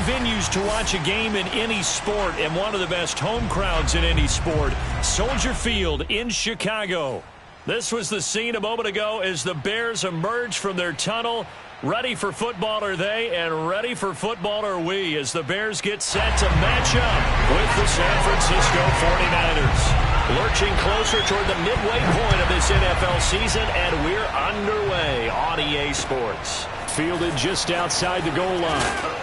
venues to watch a game in any sport and one of the best home crowds in any sport. Soldier Field in Chicago. This was the scene a moment ago as the Bears emerged from their tunnel. Ready for football are they, and ready for football are we as the Bears get set to match up with the San Francisco 49ers. Lurching closer toward the midway point of this NFL season, and we're underway on EA Sports. Fielded just outside the goal line.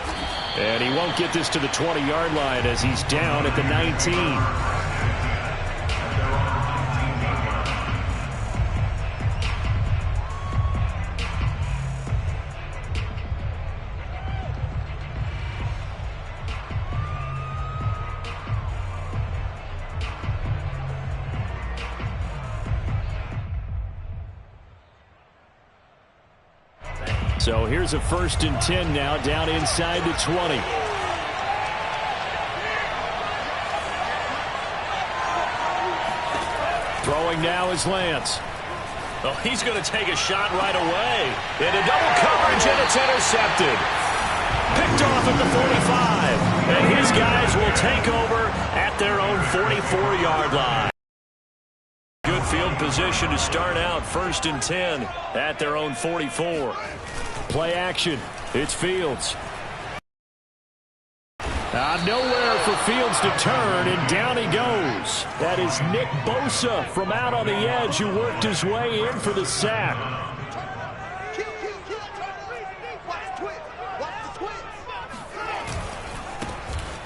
And he won't get this to the 20-yard line as he's down at the 19. So here's a 1st and 10 now, down inside the 20. Throwing now is Lance. Oh, he's going to take a shot right away. Into double coverage, and it's intercepted. Picked off at the 45. And his guys will take over at their own 44-yard line. Good field position to start out, 1st and 10 at their own 44. Play action. It's Fields. Nowhere for Fields to turn, and down he goes. That is Nick Bosa from out on the edge who worked his way in for the sack.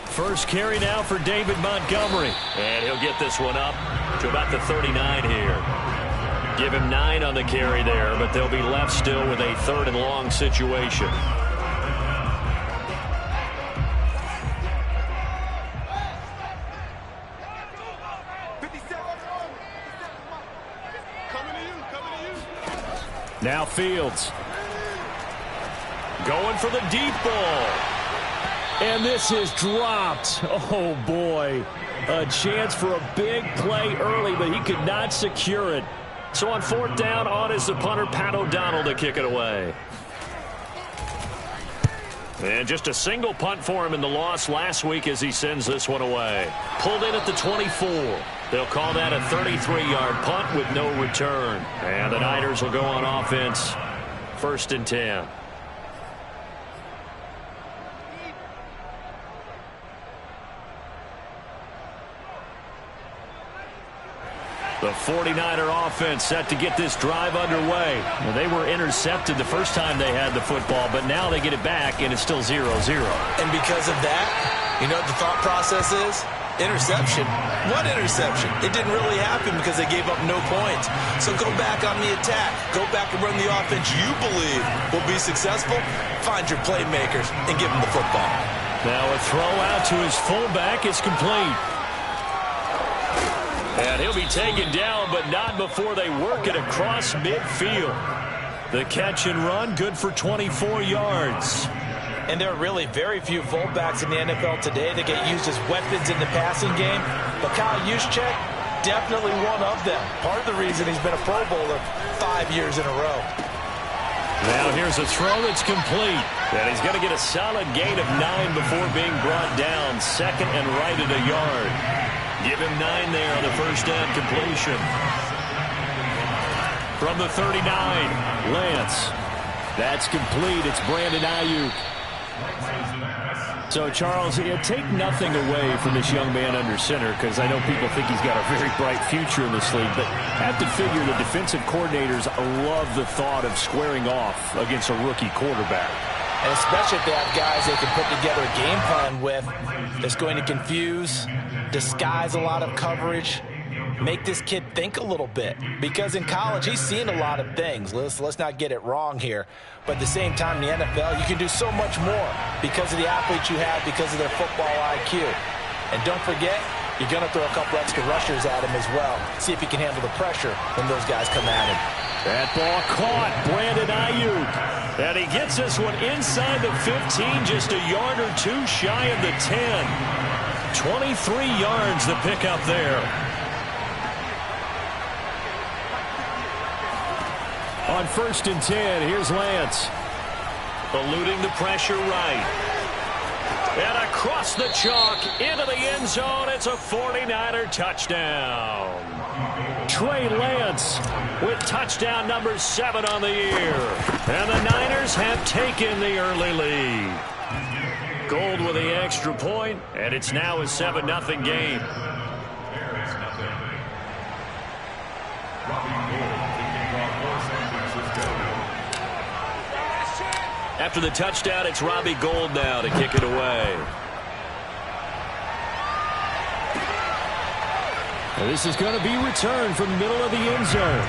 First carry now for David Montgomery. And he'll get this one up to about the 39 here. Give him 9 on the carry there, but they'll be left still with a 3rd and long situation. Now Fields. Going for the deep ball. And this is dropped. Oh, boy. A chance for a big play early, but he could not secure it. So on 4th down, on is the punter, Pat O'Donnell, to kick it away. And just a single punt for him in the loss last week as he sends this one away. Pulled in at the 24. They'll call that a 33-yard punt with no return. And the Niners will go on offense, 1st and 10. The 49er offense set to get this drive underway. Well, they were intercepted the first time they had the football, but now they get it back, and it's still 0-0. And because of that, you know what the thought process is? Interception. What interception? It didn't really happen because they gave up no points. So go back on the attack. Go back and run the offense you believe will be successful. Find your playmakers and give them the football. Now a throw out to his fullback is complete. And he'll be taken down, but not before they work it across midfield. The catch and run, good for 24 yards. And there are really very few fullbacks in the NFL today that get used as weapons in the passing game. But Kyle Juszczyk, definitely one of them. Part of the reason he's been a Pro Bowler 5 years in a row. Now here's a throw that's complete. And he's going to get a solid gain of 9 before being brought down. 2nd and right at a yard. Give him 9 there on the 1st down completion. From the 39, Lance. That's complete. It's Brandon Ayuk. So, Charles, take nothing away from this young man under center, because I know people think he's got a very bright future in this league, but I have to figure the defensive coordinators love the thought of squaring off against a rookie quarterback. And especially if they have guys they can put together a game plan with that's going to confuse, disguise a lot of coverage, make this kid think a little bit. Because in college, he's seen a lot of things. Let's not get it wrong here. But at the same time, in the NFL, you can do so much more because of the athletes you have, because of their football IQ. And don't forget, you're going to throw a couple extra rushers at him as well. See if he can handle the pressure when those guys come at him. That ball caught, Brandon Ayuk. And he gets this one inside the 15, just a yard or two shy of the 10. 23 yards the pickup there. On 1st and 10, here's Lance. Eluding the pressure right. And across the chalk into the end zone, it's a 49er touchdown. Trey Lance with touchdown number 7 on the year. And the Niners have taken the early lead. Gold with the extra point, and it's now a 7-0 game. After the touchdown, it's Robbie Gould now to kick it away. And this is going to be returned from the middle of the end zone.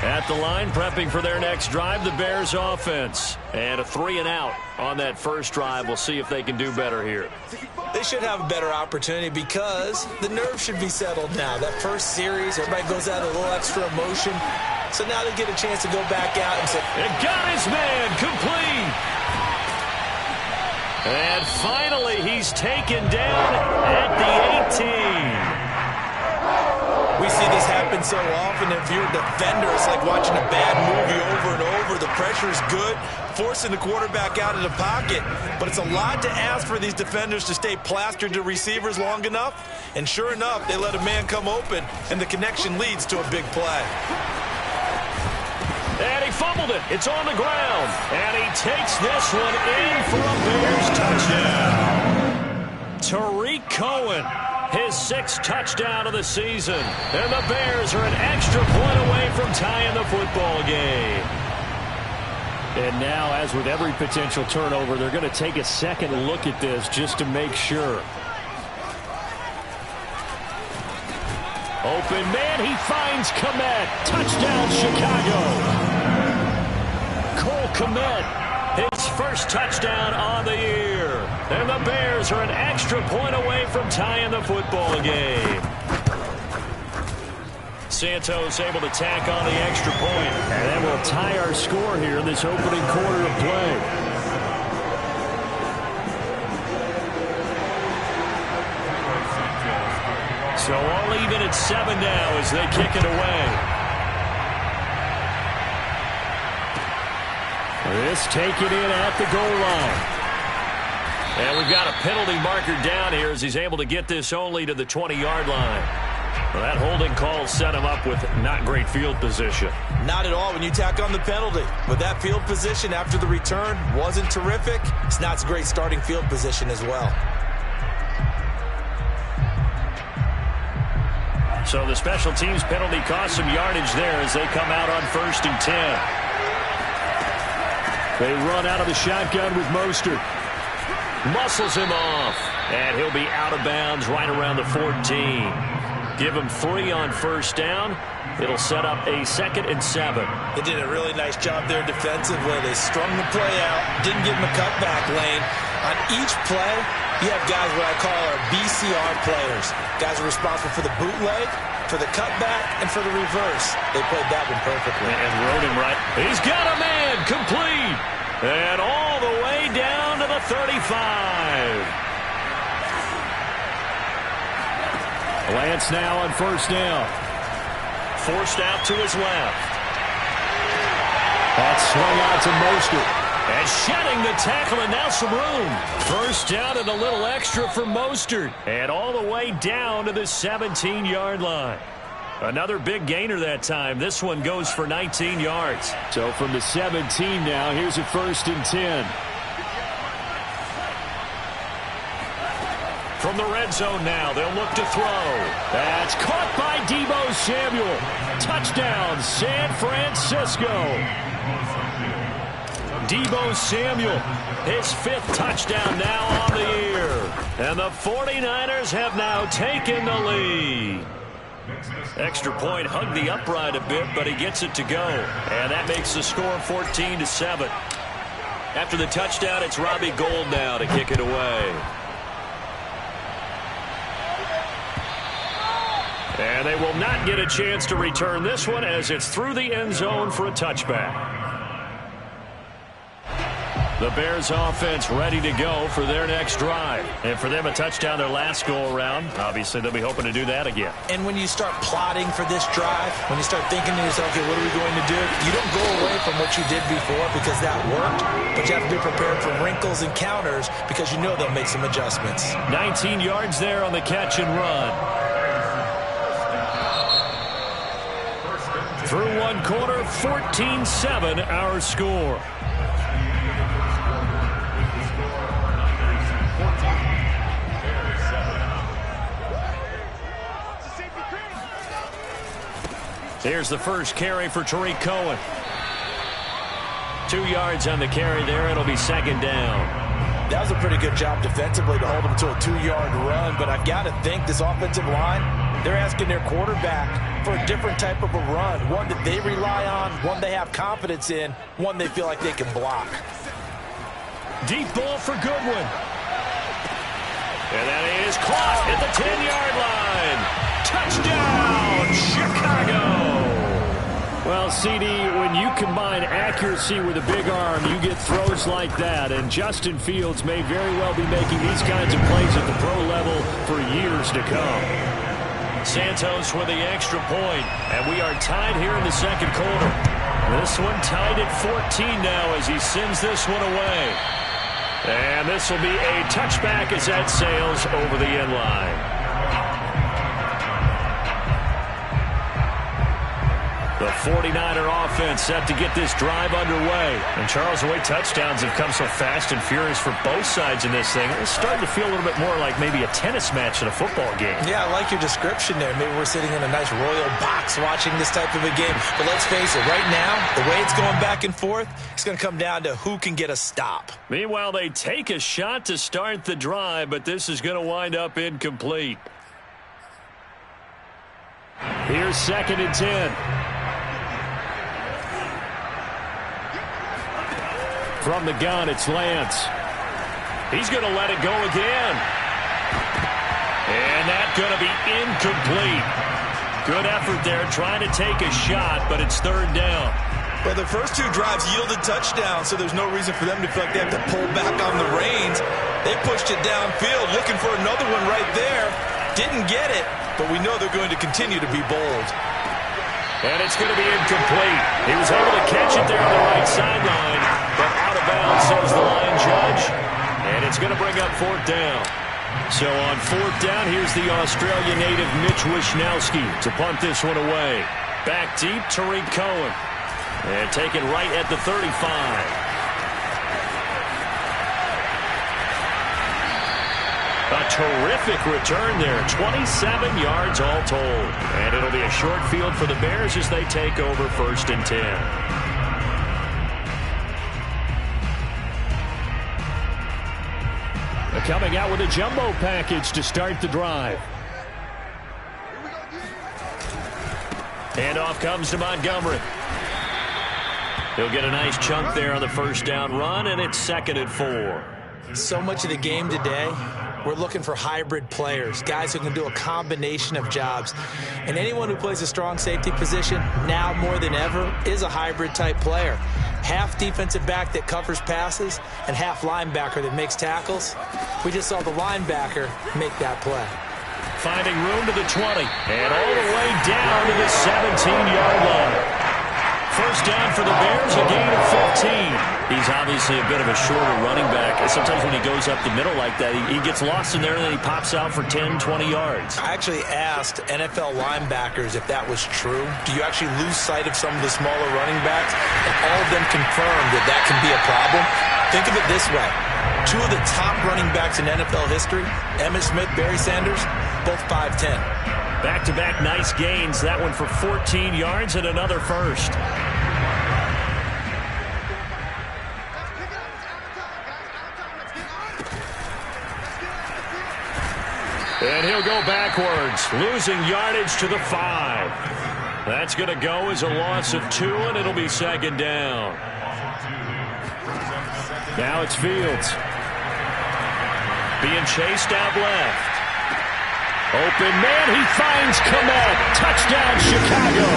At the line, prepping for their next drive, the Bears offense. And a 3-and-out on that first drive. We'll see if they can do better here. They should have a better opportunity because the nerves should be settled now. That first series, everybody goes out a little extra emotion. So now they get a chance to go back out and say, it got his man, complete. And finally, he's taken down at the 18. We see this happen so often. If you're a defender, it's like watching a bad movie over and over. The pressure is good, forcing the quarterback out of the pocket. But it's a lot to ask for these defenders to stay plastered to receivers long enough. And sure enough, they let a man come open, and the connection leads to a big play. And he fumbled it. It's on the ground. And he takes this one in for a Bears touchdown. Tariq Cohen. His 6th touchdown of the season. And the Bears are an extra point away from tying the football game. And now, as with every potential turnover, they're going to take a second look at this just to make sure. Open man, he finds Kmet. Touchdown, Chicago. Cole Kmet. His first touchdown on the year. And the Bears are an extra point away from tying the football game. Santos able to tack on the extra point. And that will tie our score here in this opening quarter of play. So all even at 7 now as they kick it away. This taken in at the goal line. And we've got a penalty marker down here as he's able to get this only to the 20-yard line. Well, that holding call set him up with not great field position. Not at all when you tack on the penalty. But that field position after the return wasn't terrific. It's not a great starting field position as well. So the special teams penalty cost some yardage there as they come out on 1st and 10. They run out of the shotgun with Mostert. Muscles him off. And he'll be out of bounds right around the 14. Give him 3 on 1st down. It'll set up a 2nd and 7. They did a really nice job there defensively. They strung the play out, didn't give him a cutback lane. On each play, you have guys what I call our BCR players. Guys are responsible for the bootleg, for the cutback, and for the reverse. They played that one perfectly. And rode him right. He's got a man, complete. And all the way down to the 35. Lance now on 1st down. Forced out to his left. That swung out to Mostert. And shedding the tackle, and now some room. 1st down and a little extra for Mostert. And all the way down to the 17-yard line. Another big gainer that time. This one goes for 19 yards. So from the 17 now, here's a 1st and 10. From the red zone now, they'll look to throw. That's caught by Deebo Samuel. Touchdown, San Francisco. Deebo Samuel, his 5th touchdown now on the year. And the 49ers have now taken the lead. Extra point hugged the upright a bit, but he gets it to go. And that makes the score 14-7. After the touchdown, it's Robbie Gould now to kick it away. And they will not get a chance to return this one as it's through the end zone for a touchback. The Bears offense ready to go for their next drive. And for them, a touchdown their last go-around. Obviously, they'll be hoping to do that again. And when you start plotting for this drive, when you start thinking to yourself, okay, what are we going to do? You don't go away from what you did before because that worked, but you have to be prepared for wrinkles and counters because you know they'll make some adjustments. 19 yards there on the catch and run. Through one quarter, 14-7 our score. Here's the first carry for Tariq Cohen. 2 yards on the carry there. It'll be second down. That was a pretty good job defensively to hold him to a 2-yard run, but I've got to think this offensive line, they're asking their quarterback for a different type of a run, one that they rely on, one they have confidence in, one they feel like they can block. Deep ball for Goodwin. And that is caught at the 10-yard line. Touchdown, Chicago. Well, CD, when you combine accuracy with a big arm, you get throws like that. And Justin Fields may very well be making these kinds of plays at the pro level for years to come. Santos with the extra point, and we are tied here in the second quarter. This one tied at 14 now as he sends this one away. And this will be a touchback as that sails over the end line. The 49er offense set to get this drive underway. And Charles, the way touchdowns have come so fast and furious for both sides in this thing, it's starting to feel a little bit more like maybe a tennis match in a football game. Yeah, I like your description there. Maybe we're sitting in a nice royal box watching this type of a game. But let's face it, right now, the way it's going back and forth, it's going to come down to who can get a stop. Meanwhile, they take a shot to start the drive, but this is going to wind up incomplete. Here's 2nd and 10. From the gun, it's Lance. He's going to let it go again. And that's going to be incomplete. Good effort there, trying to take a shot, but it's 3rd down. Well, the first 2 drives yielded touchdowns, so there's no reason for them to feel like they have to pull back on the reins. They pushed it downfield, looking for another one right there. Didn't get it, but we know they're going to continue to be bold. And it's going to be incomplete. He was able to catch it there on the right sideline, but out of bounds, says the line judge. And it's going to bring up 4th down. So on 4th down, here's the Australia native Mitch Wishnowsky to punt this one away. Back deep, Tariq Cohen. And taken right at the 35. A terrific return there. 27 yards all told. And it'll be a short field for the Bears as they take over 1st and 10. They're coming out with a jumbo package to start the drive. Handoff comes to Montgomery. He'll get a nice chunk there on the 1st down run, and it's 2nd and 4. So much of the game today, we're looking for hybrid players, guys who can do a combination of jobs. And anyone who plays a strong safety position, now more than ever, is a hybrid-type player. Half defensive back that covers passes and half linebacker that makes tackles. We just saw the linebacker make that play. Finding room to the 20, and all the way down to the 17-yard line. 1st down for the Bears, a gain of 15. He's obviously a bit of a shorter running back. Sometimes when he goes up the middle like that, he gets lost in there and then he pops out for 10, 20 yards. I actually asked NFL linebackers if that was true. Do you actually lose sight of some of the smaller running backs? And all of them confirmed that that can be a problem. Think of it this way. 2 of the top running backs in NFL history, Emmitt Smith, Barry Sanders, both 5'10". Back-to-back nice gains. That one for 14 yards and another 1st. And he'll go backwards, losing yardage to the 5. That's going to go as a loss of 2, and it'll be 2nd down. Now it's Fields. Being chased out left. Open man, he finds Kmet. Touchdown, Chicago.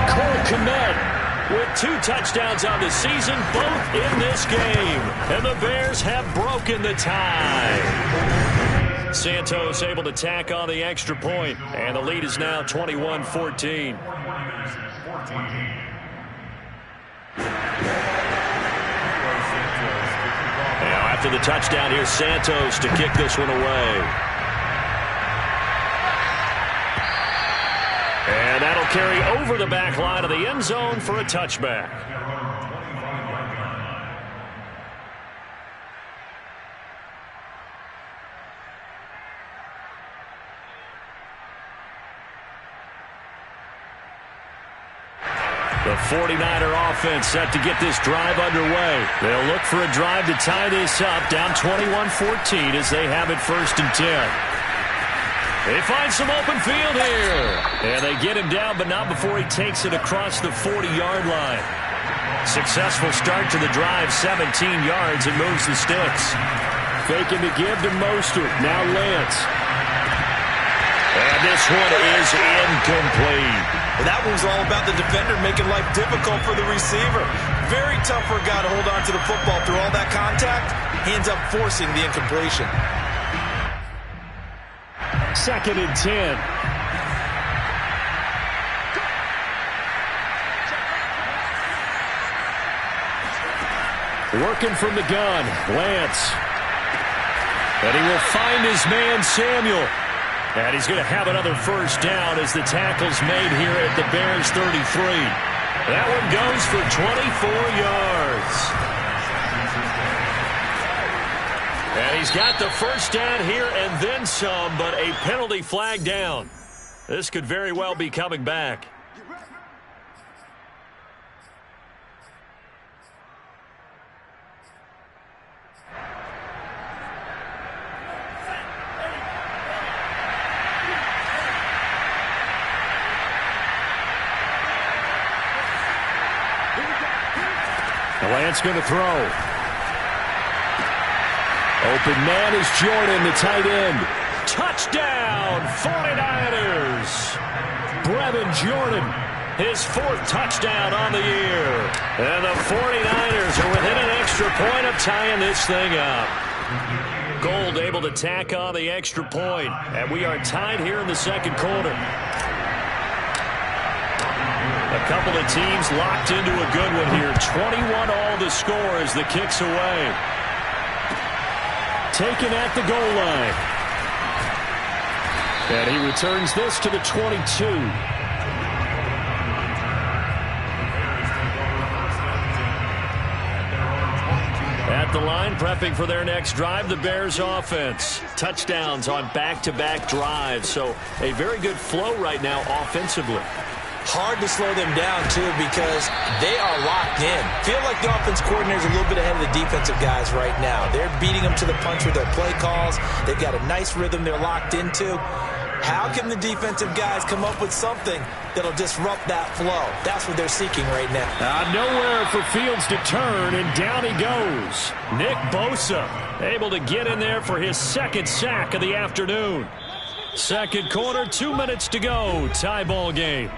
Cole Kmet with 2 touchdowns on the season, both in this game. And the Bears have broken the tie. Santos able to tack on the extra point, and the lead is now 21-14. Now after the touchdown, here's Santos to kick this one away. And that'll carry over the back line of the end zone for a touchback. The 49er offense set to get this drive underway. They'll look for a drive to tie this up, down 21-14 as they have it 1st and 10. They find some open field here. And they get him down, but not before he takes it across the 40-yard line. Successful start to the drive, 17 yards, and moves the sticks. Faking to give to Mostert. Now Lance. And this one is incomplete. Well, that one was all about the defender making life difficult for the receiver. Very tough for a guy to hold on to the football through all that contact. He ends up forcing the incompletion. 2nd and 10. Working from the gun, Lance. And he will find his man, Samuel. And he's going to have another 1st down as the tackle's made here at the Bears 33. That one goes for 24 yards. And he's got the 1st down here and then some, but a penalty flag down. This could very well be coming back. Lance going to throw. Open man is Jordan, the tight end. Touchdown, 49ers. Brevin Jordan, his 4th touchdown on the year. And the 49ers are within an extra point of tying this thing up. Gold able to tack on the extra point. And we are tied here in the 2nd quarter. A couple of teams locked into a good one here. 21-all the score as the kick's away. Taken at the goal line. And he returns this to the 22. At the line, prepping for their next drive, the Bears offense. Touchdowns on back-to-back drives. So a very good flow right now offensively. Hard to slow them down, too, because they are locked in. Feel like the offense coordinator is a little bit ahead of the defensive guys right now. They're beating them to the punch with their play calls. They've got a nice rhythm they're locked into. How can the defensive guys come up with something that'll disrupt that flow? That's what they're seeking right now. Nowhere for Fields to turn, and down he goes. Nick Bosa able to get in there for his 2nd sack of the afternoon. 2nd quarter, 2 minutes to go. Tie ball game.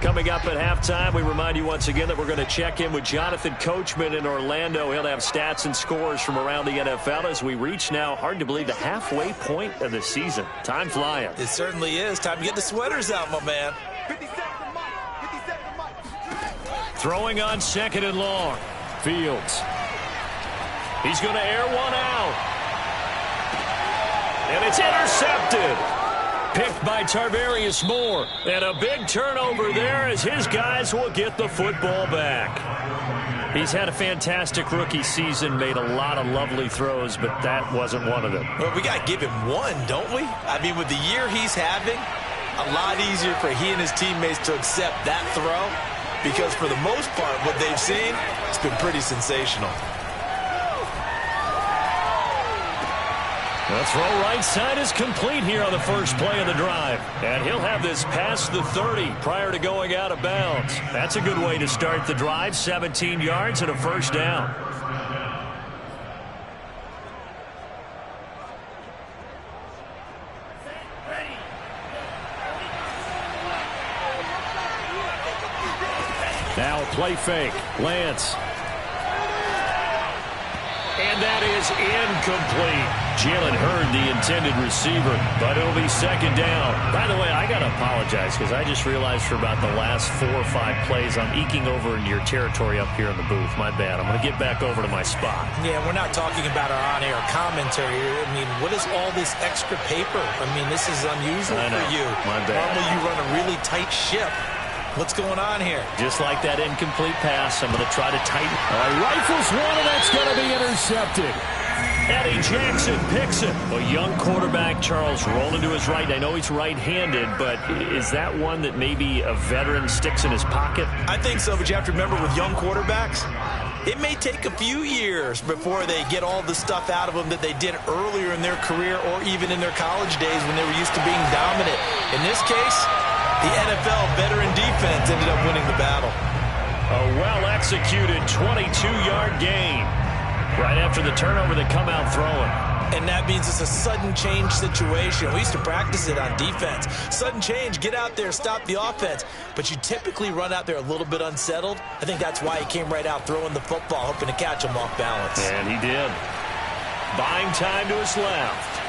Coming up at halftime, we remind you once again that we're going to check in with Jonathan Coachman in Orlando. He'll have stats and scores from around the NFL as we reach now, hard to believe, the halfway point of the season. Time flying. It certainly is. Time to get the sweaters out, my man. Throwing on 2nd and long. Fields. He's going to air one out. And it's intercepted. Picked by Tarvarius Moore. And a big turnover there as his guys will get the football back. He's had a fantastic rookie season, made a lot of lovely throws, but that wasn't one of them. Well, we got to give him one, don't we? I mean, with the year he's having, a lot easier for he and his teammates to accept that throw because for the most part, what they've seen, it's been pretty sensational. The throw right side is complete here on the first play of the drive. And he'll have this past the 30 prior to going out of bounds. That's a good way to start the drive. 17 yards and a 1st down. Now a play fake. Lance. And that is incomplete. Jalen Hurd, the intended receiver, but it'll be second down. By the way, I got to apologize because I just realized for about the last 4 or 5 plays I'm eking over into your territory up here in the booth. My bad. I'm going to get back over to my spot. Yeah, we're not talking about our on-air commentary here. I mean, what is all this extra paper? I mean, this is unusual for you. My bad. Normally you run a really tight ship. What's going on here? Just like that incomplete pass, I'm going to try to tighten. Rifles one, and that's going to be intercepted. Eddie Jackson picks it. A young quarterback, Charles, rolling to his right. I know he's right-handed, but is that one that maybe a veteran sticks in his pocket? I think so, but you have to remember with young quarterbacks, it may take a few years before they get all the stuff out of them that they did earlier in their career or even in their college days when they were used to being dominant. In this case, the NFL veteran defense ended up winning the battle. A well-executed 22-yard gain. Right after the turnover, they come out throwing. And that means it's a sudden change situation. We used to practice it on defense. Sudden change, get out there, stop the offense. But you typically run out there a little bit unsettled. I think that's why he came right out throwing the football, hoping to catch him off balance. And he did. Buying time to his left.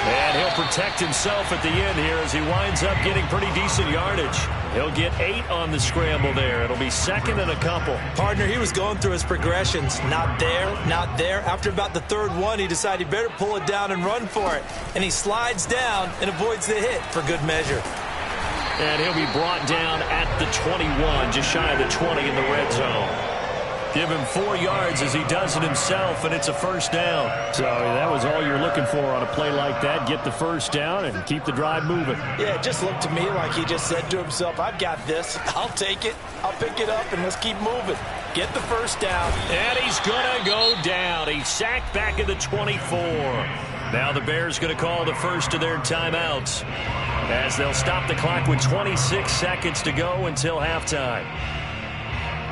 And he'll protect himself at the end here as he winds up getting pretty decent yardage. He'll get 8 on the scramble there. It'll be second and a couple. Partner, he was going through his progressions. Not there, not there. After about the third one, he decided he better pull it down and run for it. And he slides down and avoids the hit for good measure. And he'll be brought down at the 21, just shy of the 20 in the red zone. Give him 4 yards as he does it himself, and it's a first down. So that was all you're looking for on a play like that. Get the first down and keep the drive moving. Yeah, it just looked to me like he just said to himself, I've got this. I'll take it. I'll pick it up, and let's keep moving. Get the first down. And he's going to go down. He's sacked back at the 24. Now the Bears going to call the first of their timeouts as they'll stop the clock with 26 seconds to go until halftime.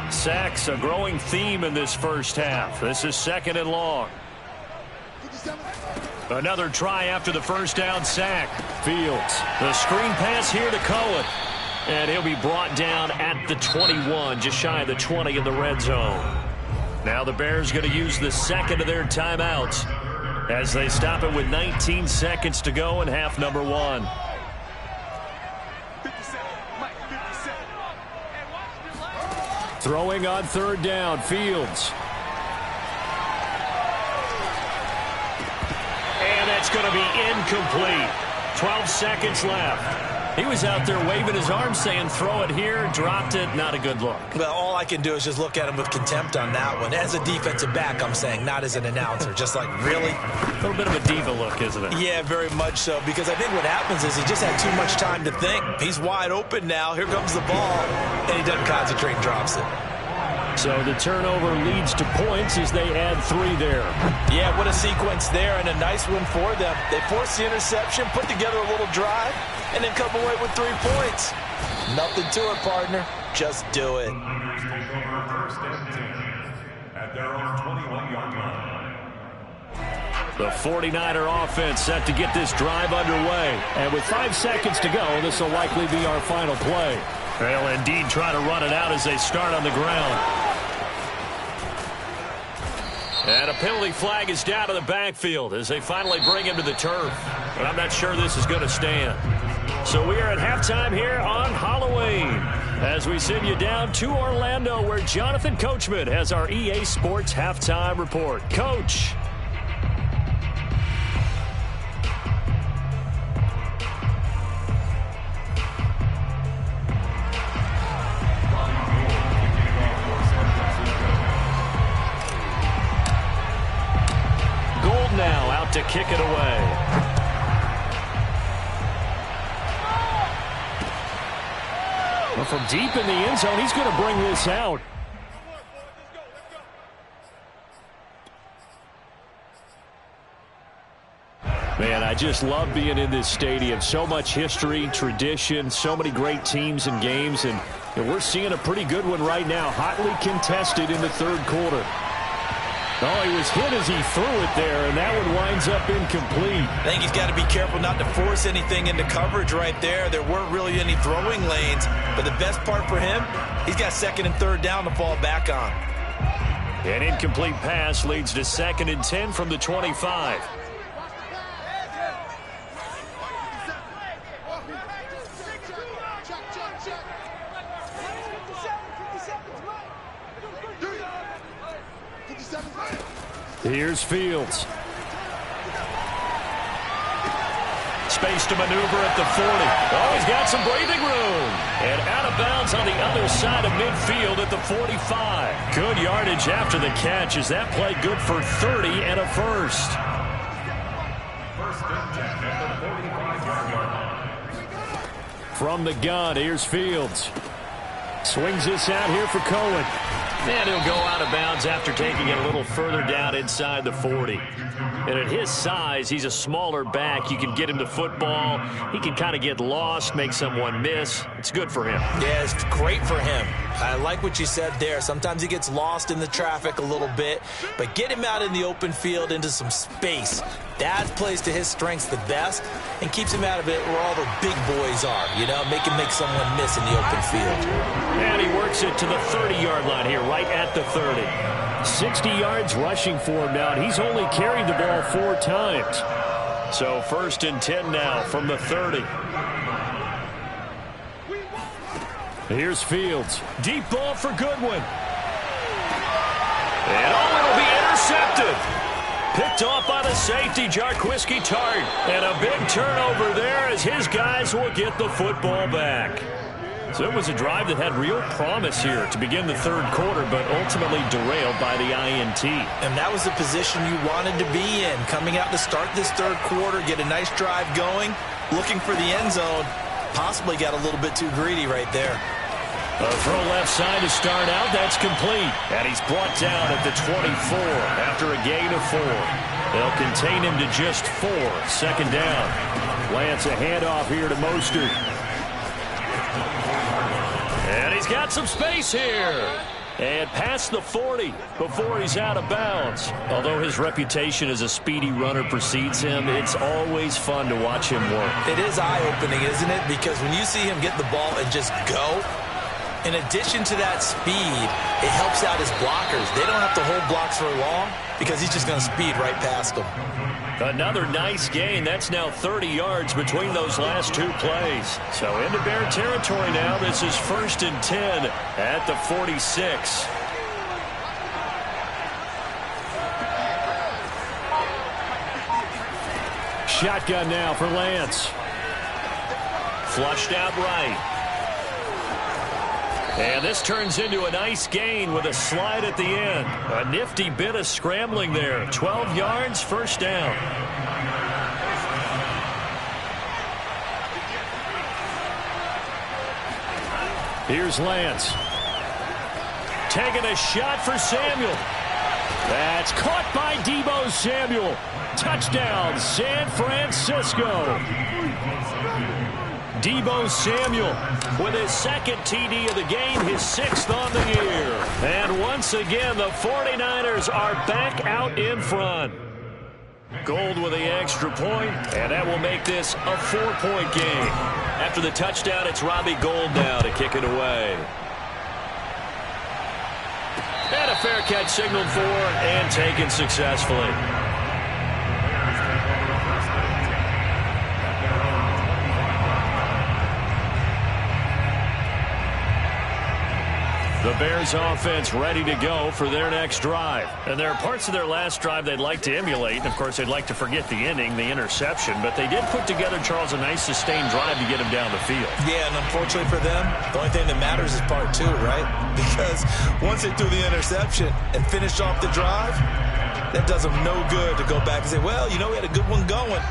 Sacks, a growing theme in this first half. This is second and long. Another try after the first down sack. Fields. The screen pass here to Cohen. And he'll be brought down at the 21, just shy of the 20 in the red zone. Now the Bears going to use the second of their timeouts as they stop it with 19 seconds to go in half number 1. Throwing on third down, Fields. And that's going to be incomplete. 12 seconds left. He was out there waving his arms saying throw it here, dropped it, not a good look. Well, all I can do is just look at him with contempt on that one. As a defensive back, I'm saying, not as an announcer. Just like, really? A little bit of a diva look, isn't it? Yeah, very much so, because I think what happens is he just had too much time to think. He's wide open now. Here comes the ball, and he doesn't concentrate and drops it. So the turnover leads to points as they add 3 there. Yeah, what a sequence there, and a nice one for them. They forced the interception, put together a little drive, and then come away with 3 points. Nothing to it, partner. Just do it. The 49er offense set to get this drive underway. And with 5 seconds to go, this will likely be our final play. They'll indeed try to run it out as they start on the ground. And a penalty flag is down to the backfield as they finally bring him to the turf. But I'm not sure this is going to stand. So we are at halftime here on Halloween as we send you down to Orlando where Jonathan Coachman has our EA Sports halftime report. Coach. Now out to kick it away. Well, from deep in the end zone, he's going to bring this out. Man, I just love being in this stadium. So much history, tradition, so many great teams and games, and we're seeing a pretty good one right now, hotly contested in the third quarter. Oh, he was hit as he threw it there, and that one winds up incomplete. I think he's got to be careful not to force anything into coverage right there. There weren't really any throwing lanes, but the best part for him, he's got second and third down to fall back on. An incomplete pass leads to 2nd and 10 from the 25. Here's Fields. Space to maneuver at the 40. Oh, he's got some breathing room. And out of bounds on the other side of midfield at the 45. Good yardage after the catch. Is that play good for 30 and a first? From the gun, here's Fields. Swings this out here for Cohen. And he'll go out of bounds after taking it a little further down inside the 40. And at his size, he's a smaller back. You can get him to football. He can kind of get lost, make someone miss. It's good for him. Yeah, it's great for him. I like what you said there. Sometimes he gets lost in the traffic a little bit, but get him out in the open field into some space. That plays to his strengths the best and keeps him out of it where all the big boys are, you know, make someone miss in the open field. And he works it to the 30-yard line here, right at the 30. 60 yards rushing for him now, and he's only carried the ball 4 times. So 1st and 10 now from the 30. Here's Fields. Deep ball for Goodwin. And it'll be intercepted. Picked off by the safety, Jarquiski Tart. And a big turnover there as his guys will get the football back. So it was a drive that had real promise here to begin the 3rd quarter, but ultimately derailed by the INT. And that was the position you wanted to be in. Coming out to start this 3rd quarter, get a nice drive going, looking for the end zone. Possibly got a little bit too greedy right there. A throw left side to start out. That's complete. And he's brought down at the 24 after a gain of 4. They'll contain him to just 4. 2nd down. Lance a handoff here to Mostert. And he's got some space here. And past the 40 before he's out of bounds. Although his reputation as a speedy runner precedes him, it's always fun to watch him work. It is eye-opening, isn't it? Because when you see him get the ball and just go, in addition to that speed, it helps out his blockers. They don't have to hold blocks for long because he's just going to speed right past them. Another nice gain. That's now 30 yards between those last 2 plays. So into Bear territory now. This is 1st and 10 at the 46. Shotgun now for Lance. Flushed out right. And this turns into a nice gain with a slide at the end. A nifty bit of scrambling there. 12 yards, 1st down. Here's Lance. Taking a shot for Samuel. That's caught by Deebo Samuel. Touchdown, San Francisco. Deebo Samuel with his 2nd TD of the game, his 6th on the year. And once again, the 49ers are back out in front. Gold with the extra point, and that will make this a 4-point game. After the touchdown, it's Robbie Gould now to kick it away. And a fair catch signaled for and taken successfully. The Bears offense ready to go for their next drive. And there are parts of their last drive they'd like to emulate. And, of course, they'd like to forget the ending, the interception. But they did put together, Charles, a nice sustained drive to get him down the field. Yeah, and unfortunately for them, the only thing that matters is part 2, right? Because once they threw the interception and finished off the drive, that does them no good to go back and say, well, you know, we had a good one going.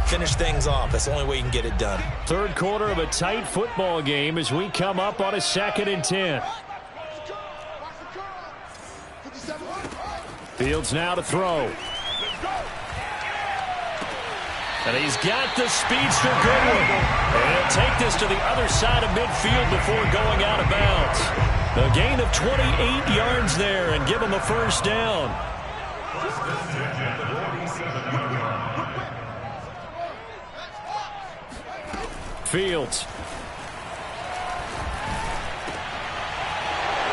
Finish things off. That's the only way you can get it done. 3rd quarter of a tight football game as we come up on a 2nd and 10. Fields now to throw. And he's got the speedster Goodwin. And he'll take this to the other side of midfield before going out of bounds. A gain of 28 yards there and give him a 1st down. Fields.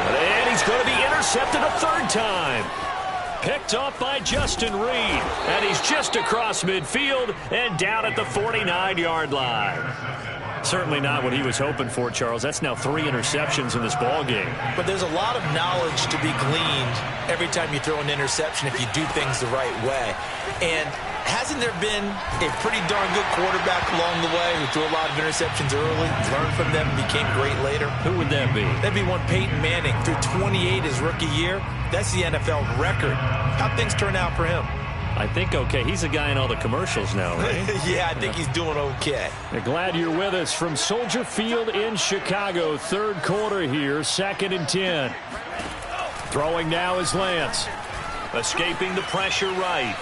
And he's going to be intercepted a third time. Picked off by Justin Reed. And he's just across midfield and down at the 49-yard line. Certainly not what he was hoping for, Charles. That's now 3 interceptions in this ball game. But there's a lot of knowledge to be gleaned every time you throw an interception if you do things the right way. And hasn't there been a pretty darn good quarterback along the way who threw a lot of interceptions early, learned from them, and became great later? Who would that be? That'd be one Peyton Manning. Threw 28 his rookie year. That's the NFL record. How'd things turn out for him? I think okay. He's a guy in all the commercials now, right? Yeah, I think he's doing okay. We're glad you're with us from Soldier Field in Chicago. Third quarter here, 2nd and 10. Throwing now is Lance. Escaping the pressure right.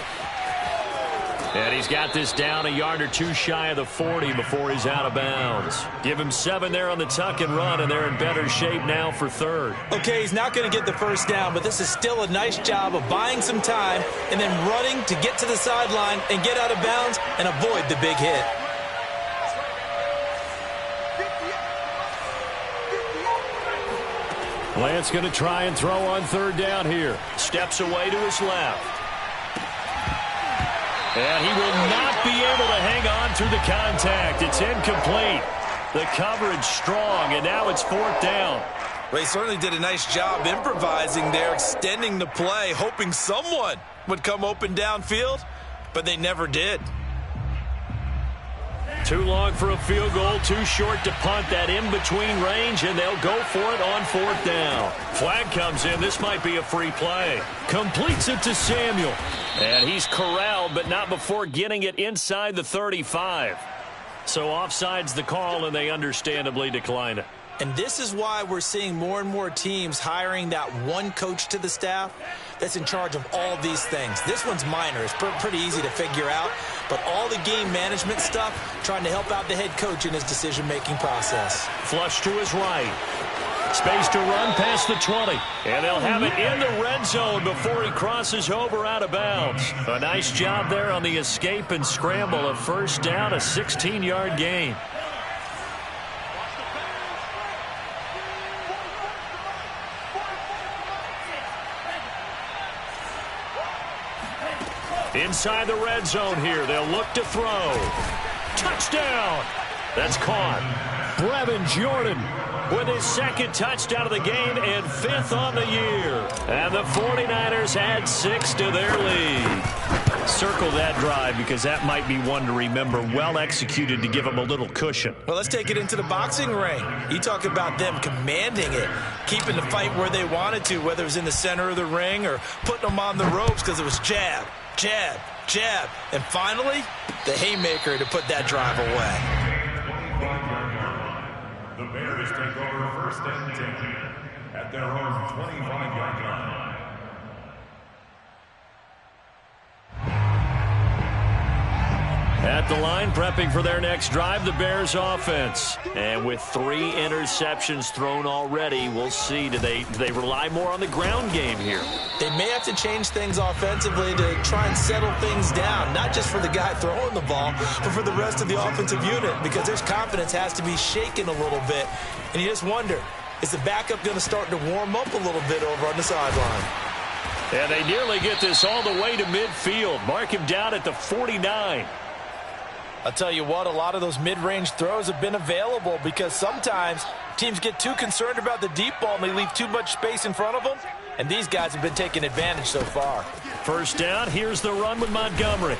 And he's got this down a yard or two shy of the 40 before he's out of bounds. Give him 7 there on the tuck and run, and they're in better shape now for third. Okay, he's not going to get the first down, but this is still a nice job of buying some time and then running to get to the sideline and get out of bounds and avoid the big hit. Lance going to try and throw on third down here. Steps away to his left. And he will not be able to hang on through the contact. It's incomplete. The coverage strong, and now it's 4th down. Ray certainly did a nice job improvising there, extending the play, hoping someone would come open downfield, but they never did. Too long for a field goal, too short to punt. That in-between range, and they'll go for it on 4th down. Flag comes in. This might be a free play. Completes it to Samuel. And he's corralled, but not before getting it inside the 35. So offside's the call, and they understandably decline it. And this is why we're seeing more and more teams hiring that one coach to the staff that's in charge of all these things. This one's minor. It's pretty easy to figure out. But all the game management stuff, trying to help out the head coach in his decision-making process. Flush to his right. Space to run past the 20. And they'll have it in the red zone before he crosses over out of bounds. A nice job there on the escape and scramble. A first down, a 16-yard gain. Inside the red zone here. They'll look to throw. Touchdown. That's caught. Brevin Jordan with his 2nd touchdown of the game and 5th on the year. And the 49ers add 6 to their lead. Circle that drive because that might be one to remember. Well executed to give them a little cushion. Well, let's take it into the boxing ring. You talk about them commanding it, keeping the fight where they wanted to, whether it was in the center of the ring or putting them on the ropes because it was jab, jab, jab. And finally, the haymaker to put that drive away. The Bears take over 1st and 10 at their own 25-yard line. At the line, prepping for their next drive, the Bears offense. And with 3 interceptions thrown already, we'll see. Do they rely more on the ground game here? They may have to change things offensively to try and settle things down, not just for the guy throwing the ball, but for the rest of the offensive unit, because their confidence has to be shaken a little bit. And you just wonder, is the backup going to start to warm up a little bit over on the sideline? And they nearly get this all the way to midfield. Mark him down at the 49. I'll tell you what, a lot of those mid-range throws have been available because sometimes teams get too concerned about the deep ball and they leave too much space in front of them, and these guys have been taking advantage so far. First down, here's the run with Montgomery.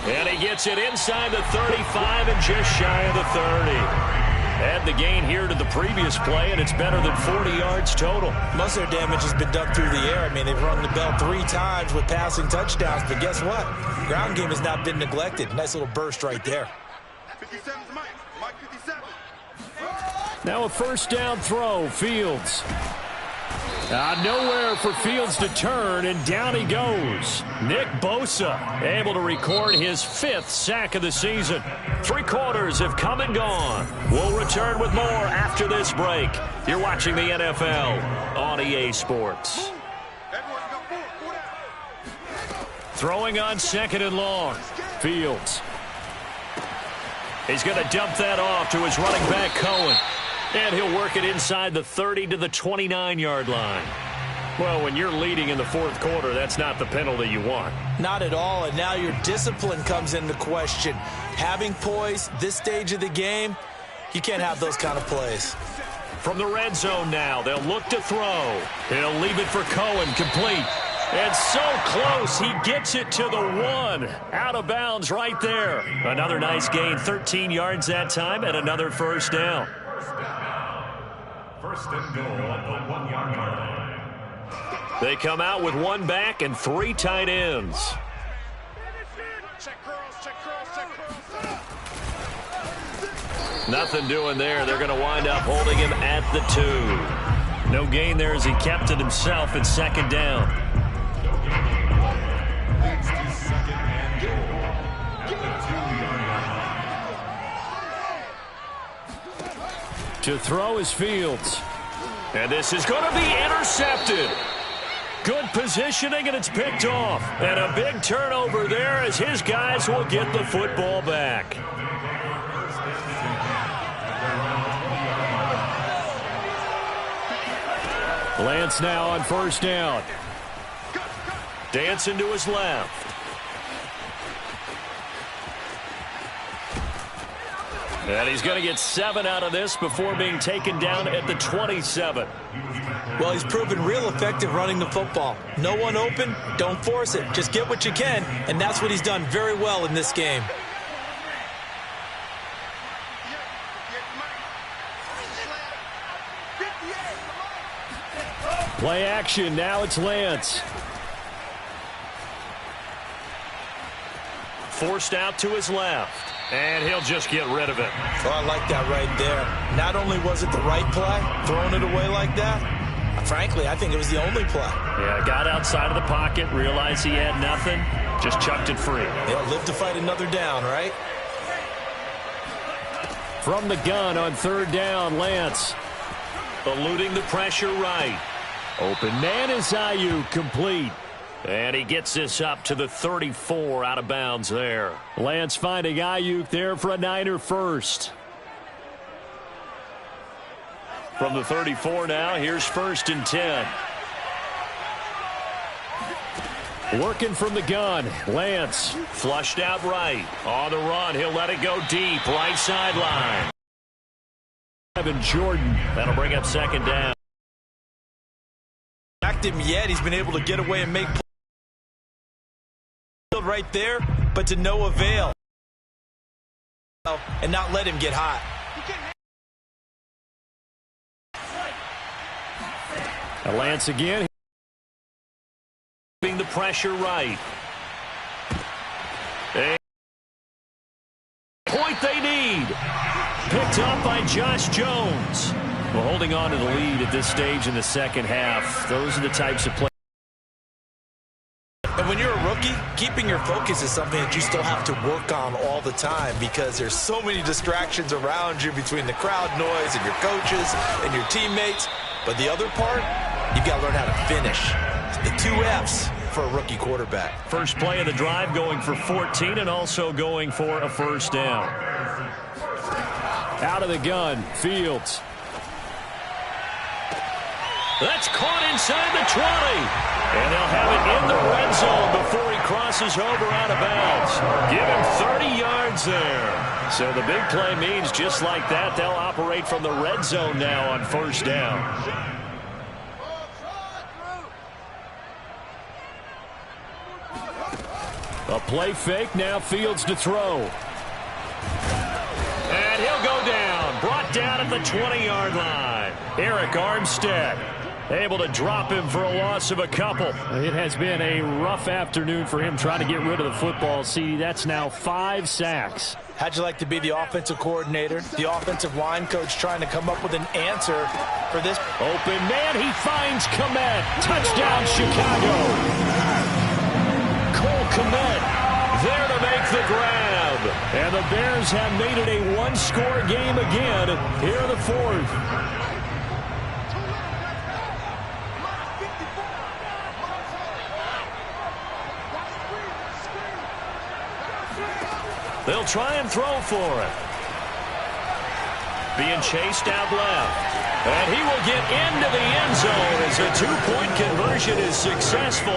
And he gets it inside the 35 and just shy of the 30. Add the gain here to the previous play, and it's better than 40 yards total. Most of their damage has been done through the air. I mean, they've rung the bell 3 times with passing touchdowns, but guess what? Ground game has not been neglected. Nice little burst right there. 57's Mike 57. Now a first down throw, Fields. Nowhere for Fields to turn, and down he goes. Nick Bosa able to record his 5th sack of the season. 3 quarters have come and gone. We'll return with more after this break. You're watching the NFL on EA Sports. Throwing on 2nd and long. Fields. He's going to dump that off to his running back, Cohen. And he'll work it inside the 30 to the 29-yard line. Well, when you're leading in the 4th quarter, that's not the penalty you want. Not at all, and now your discipline comes into question. Having poise this stage of the game, you can't have those kind of plays. From the red zone now, they'll look to throw. He'll leave it for Cohen, complete. And so close, he gets it to the 1. Out of bounds right there. Another nice gain, 13 yards that time, and another first down. First and goal at the 1-yard line. They come out with 1 back and 3 tight ends. Nothing doing there. They're going to wind up holding him at the 2. No gain there as he kept it himself at 2nd down. Leads to 2nd and goal at the 2-yard line. To throw is Fields. And this is going to be intercepted. Good positioning, and it's picked off. And a big turnover there as his guys will get the football back. Lance now on 1st down. Dancing to his left. And he's going to get 7 out of this before being taken down at the 27. Well, he's proven real effective running the football. No one open, don't force it. Just get what you can, and that's what he's done very well in this game. Play action, now it's Lance. Forced out to his left. And he'll just get rid of it. Oh, I like that right there. Not only was it the right play, throwing it away like that, frankly, I think it was the only play. Yeah, got outside of the pocket, realized he had nothing, just chucked it free. He'll live to fight another down, right? From the gun on 3rd down, Lance. Eluding the pressure right. Open man is Ayuk, complete. And he gets this up to the 34, out of bounds there. Lance finding Ayuk there for a Niner first. From the 34 now, here's 1st and 10. Working from the gun, Lance flushed out right. On the run, he'll let it go deep, right sideline. Evan Jordan, that'll bring up 2nd down. Him yet, he's been able to get away and make plays right there, but to no avail. And not let him get hot. Lance again. The pressure right. A point they need. Picked up by Josh Jones. Well, holding on to the lead at this stage in the 2nd half. Those are the types of plays. And when you're a rookie, keeping your focus is something that you still have to work on all the time because there's so many distractions around you between the crowd noise and your coaches and your teammates. But the other part, you've got to learn how to finish. The 2 F's for a rookie quarterback. First play of the drive going for 14 and also going for a 1st down. Out of the gun, Fields. That's caught inside the 20. And they'll have it in the red zone before he crosses over out of bounds. Give him 30 yards there. So the big play means just like that, they'll operate from the red zone now on 1st down. A play fake, now Fields to throw. And he'll go down. Brought down at the 20-yard line. Eric Armstead able to drop him for a loss of a couple. It has been a rough afternoon for him trying to get rid of the football. See, that's now 5 sacks. How'd you like to be the offensive coordinator, the offensive line coach trying to come up with an answer for this? Open man, he finds Kmet. Touchdown, Chicago. Cole Kmet there to make the grab. And the Bears have made it a 1-score game again here in the 4th. They'll try and throw for it. Being chased out left. And he will get into the end zone as a two-point conversion is successful.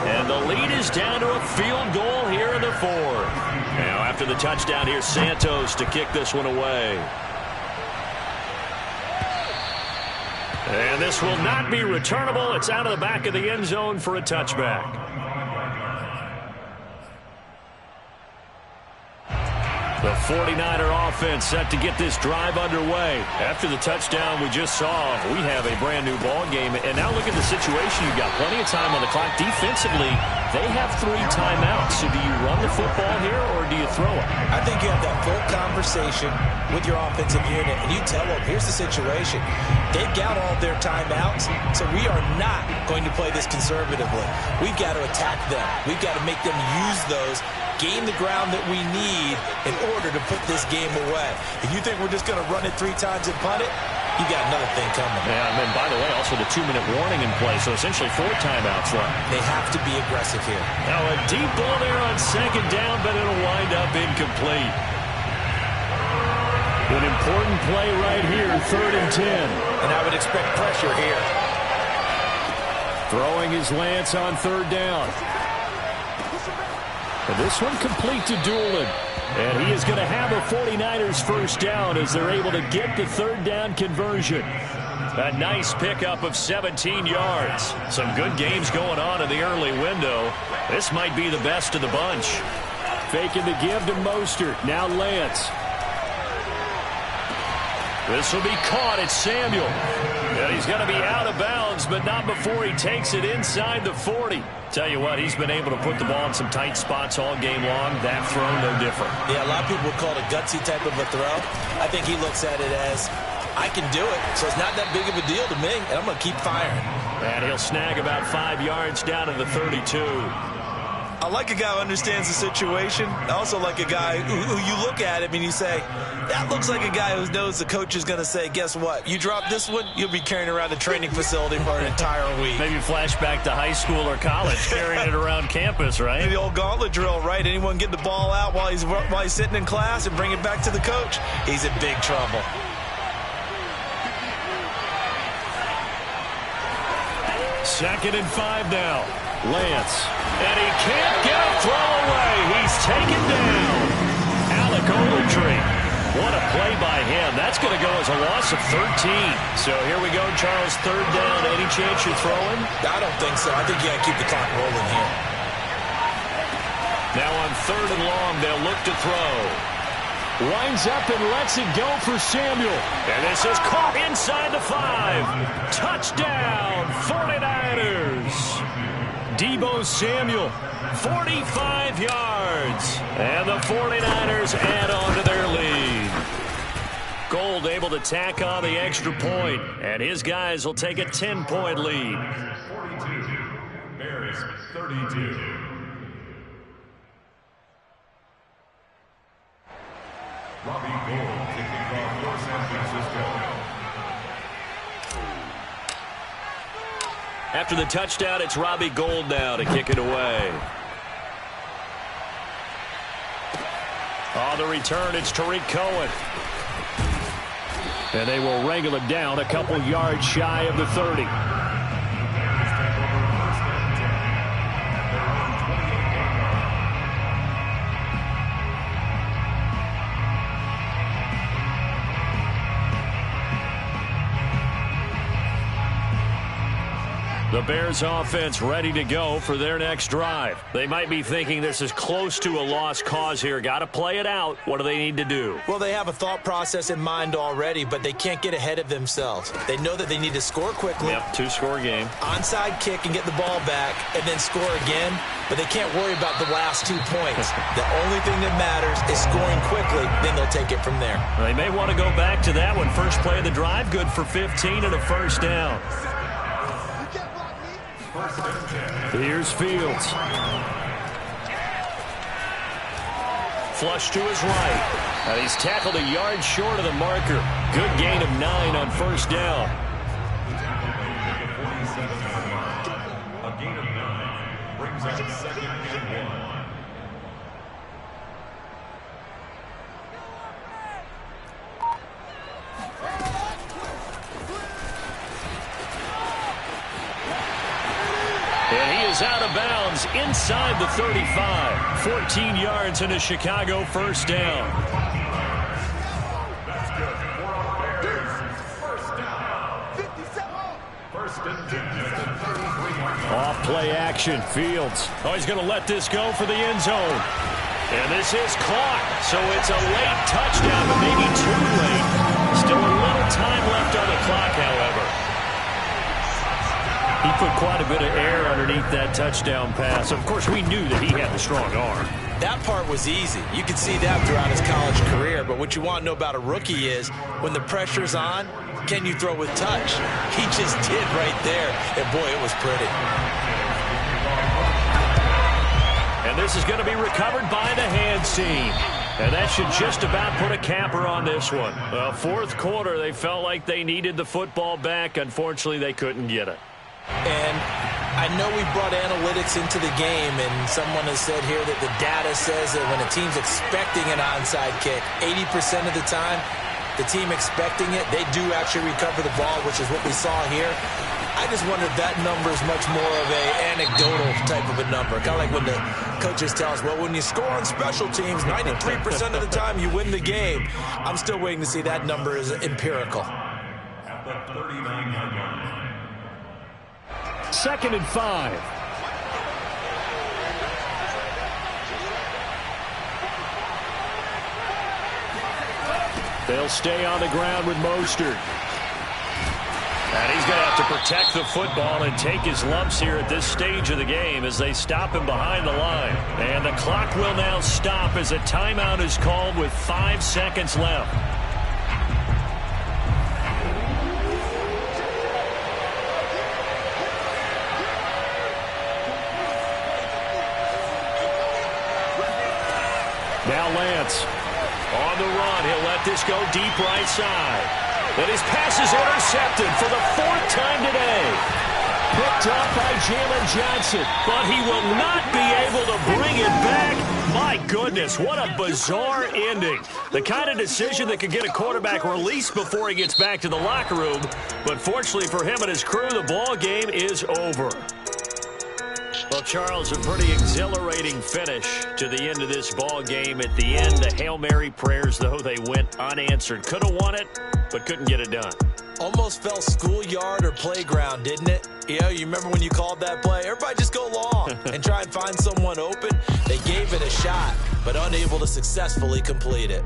And the lead is down to a field goal here in the fourth. Now after the touchdown, here's Santos to kick this one away. And this will not be returnable. It's out of the back of the end zone for a touchback. The 49er offense set to get this drive underway. After the touchdown we just saw, we have a brand new ball game. And now look at the situation. You've got plenty of time on the clock. Defensively, they have 3 timeouts. So do you run the football here or do you throw it? I think you have that full conversation with your offensive unit, and you tell them, here's the situation. They've got all their timeouts, so we are not going to play this conservatively. We've got to attack them. We've got to make them use those, gain the ground that we need in order to put this game away. If you think we're just going to run it 3 times and punt it, you got another thing coming. Yeah, and then, by the way, also the 2-minute warning in play, so essentially 4 timeouts left. They have to be aggressive here. Now a deep ball there on second down, but it'll wind up incomplete. An important play right here, 3rd and 10. And I would expect pressure here. Throwing is Lance on 3rd down. And this one complete to Doolin. And he is going to have a 49ers first down as they're able to get the 3rd down conversion. A nice pickup of 17 yards. Some good games going on in the early window. This might be the best of the bunch. Faking the give to Mostert. Now Lance. This will be caught. It's Samuel. And he's going to be out of bounds, but not before he takes it inside the 40. Tell you what, he's been able to put the ball in some tight spots all game long. That throw, no different. Yeah, a lot of people would call it a gutsy type of a throw. I think he looks at it as, I can do it, so it's not that big of a deal to me, and I'm going to keep firing. And he'll snag about 5 yards down to the 32. I like a guy who understands the situation. I also like a guy who you look at him and you say, that looks like a guy who knows the coach is going to say, guess what? You drop this one, you'll be carrying around the training facility for an entire week. Maybe flashback to high school or college, carrying it around campus, right? The old gauntlet drill, right? Anyone get the ball out while he's sitting in class and bring it back to the coach? He's in big trouble. Second and 5 now. Lance. And he can't get a throw away. He's taken down. Alec Ogletree. What a play by him. That's going to go as a loss of 13. So here we go, Charles. 3rd down. Any chance you're throwing? I don't think so. I think you got to keep the clock rolling here. Now on 3rd and long, they'll look to throw. Winds up and lets it go for Samuel. And this is caught inside the 5. Touchdown, 49ers. Deebo Samuel, 45 yards. And the 49ers add on to their lead. Gold able to tack on the extra point, and his guys will take a 10-point lead. 42, Bears 32. Robbie Gould kicking off for San Francisco. After the touchdown, it's Robbie Gould now to kick it away. On the return, it's Tariq Cohen. And they will wrangle it down a couple yards shy of the 30. The Bears offense ready to go for their next drive. They might be thinking this is close to a lost cause here. Got to play it out. What do they need to do? Well, they have a thought process in mind already, but they can't get ahead of themselves. They know that they need to score quickly. Yep, 2-score game. Onside kick and get the ball back and then score again, but they can't worry about the last 2 points. The only thing that matters is scoring quickly, then they'll take it from there. They may want to go back to that one. First play of the drive, good for 15 and a first down. Here's Fields. Flush to his right. And he's tackled a yard short of the marker. Good gain of 9 on first down. A gain of 9 brings up 2nd and 1. is out of bounds inside the 35. 14 yards and a Chicago first down. That's good. For our Bears, first down. 57. First and 10 at the 33-yard line. Off play action. Fields. Oh, he's going to let this go for the end zone. And this is caught. So it's a late touchdown, but maybe too late. Still a little time left on the clock, however. He put quite a bit of air underneath that touchdown pass. Of course, we knew that he had the strong arm. That part was easy. You could see that throughout his college career. But what you want to know about a rookie is when the pressure's on, can you throw with touch? He just did right there. And, boy, it was pretty. And this is going to be recovered by the hands team. And that should just about put a capper on this one. Well, fourth quarter, they felt like they needed the football back. Unfortunately, they couldn't get it. And I know we brought analytics into the game, and someone has said here that the data says that when a team's expecting an onside kick, 80% of the time, the team expecting it, they do actually recover the ball, which is what we saw here. I just wonder if that number is much more of an anecdotal type of a number. Kind of like when the coaches tell us, well, when you score on special teams, 93% of the time you win the game. I'm still waiting to see that number is empirical. At the 39-yard line. 2nd and 5. They'll stay on the ground with Mostert. And he's going to have to protect the football and take his lumps here at this stage of the game as they stop him behind the line. And the clock will now stop as a timeout is called with 5 seconds left. Now Lance on the run. He'll let this go deep right side. And his pass is intercepted for the 4th time today. Picked up by Jalen Johnson. But he will not be able to bring it back. My goodness, what a bizarre ending. The kind of decision that could get a quarterback released before he gets back to the locker room. But fortunately for him and his crew, the ball game is over. Well, Charles, a pretty exhilarating finish to the end of this ball game. At the end, the Hail Mary prayers, though, they went unanswered. Could have won it, but couldn't get it done. Almost felt schoolyard or playground, didn't it? You know, you remember when you called that play? Everybody just go long and try and find someone open. They gave it a shot, but unable to successfully complete it.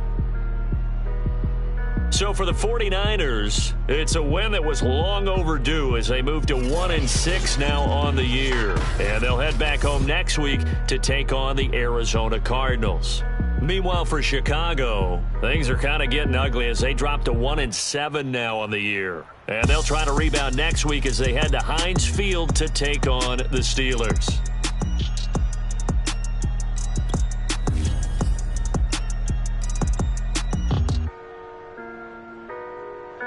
So for the 49ers, it's a win that was long overdue as they move to 1-6 now on the year. And they'll head back home next week to take on the Arizona Cardinals. Meanwhile, for Chicago, things are kind of getting ugly as they drop to 1-7 now on the year. And they'll try to rebound next week as they head to Heinz Field to take on the Steelers.